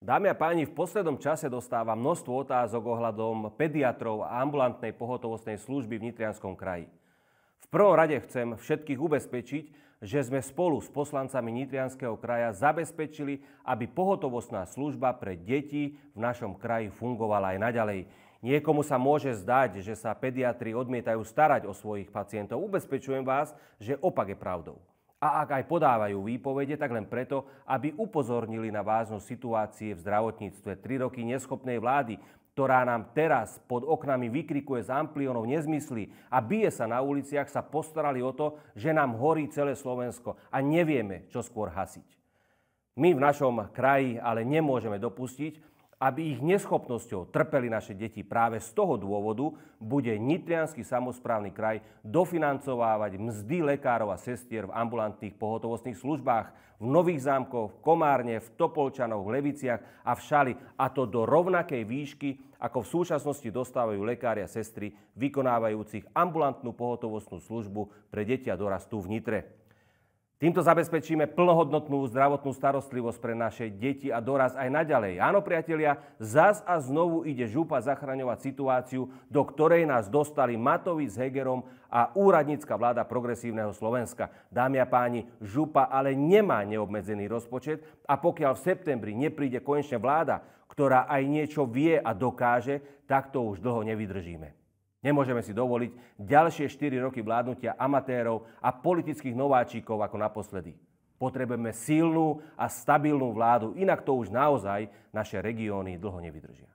Dámy a páni, v poslednom čase dostávam množstvo otázok ohľadom pediatrov a ambulantnej pohotovostnej služby v Nitrianskom kraji. V prvom rade chcem všetkých ubezpečiť, že sme spolu s poslancami Nitrianskeho kraja zabezpečili, aby pohotovostná služba pre deti v našom kraji fungovala aj naďalej. Niekomu sa môže zdať, že sa pediatri odmietajú starať o svojich pacientov. Ubezpečujem vás, že opak je pravdou. A ak aj podávajú výpovede, tak len preto, aby upozornili na vážnosť situácie v zdravotníctve 3 roky neschopnej vlády, ktorá nám teraz pod oknami vykrikuje z amplionov nezmysly a bije sa na uliciach, sa postarali o to, že nám horí celé Slovensko a nevieme, čo skôr hasiť. My v našom kraji ale nemôžeme dopustiť, aby ich neschopnosťou trpeli naše deti. Práve z toho dôvodu bude Nitriansky samosprávny kraj dofinancovávať mzdy lekárov a sestier v ambulantných pohotovostných službách v Nových Zámkoch, v Komárne, v Topolčanoch, v Leviciach a v Šali, a to do rovnakej výšky, ako v súčasnosti dostávajú lekári a sestry vykonávajúcich ambulantnú pohotovostnú službu pre deti a dorastu v Nitre. Týmto zabezpečíme plnohodnotnú zdravotnú starostlivosť pre naše deti a dorast aj naďalej. Áno, priatelia, zas a znovu ide župa zachraňovať situáciu, do ktorej nás dostali Matovič s Hegerom a úradnícka vláda progresívneho Slovenska. Dámy a páni, župa ale nemá neobmedzený rozpočet a pokiaľ v septembri nepríde konečne vláda, ktorá aj niečo vie a dokáže, tak to už dlho nevydržíme. Nemôžeme si dovoliť ďalšie 4 roky vládnutia amatérov a politických nováčikov ako naposledy. Potrebujeme silnú a stabilnú vládu, inak to už naozaj naše regióny dlho nevydržia.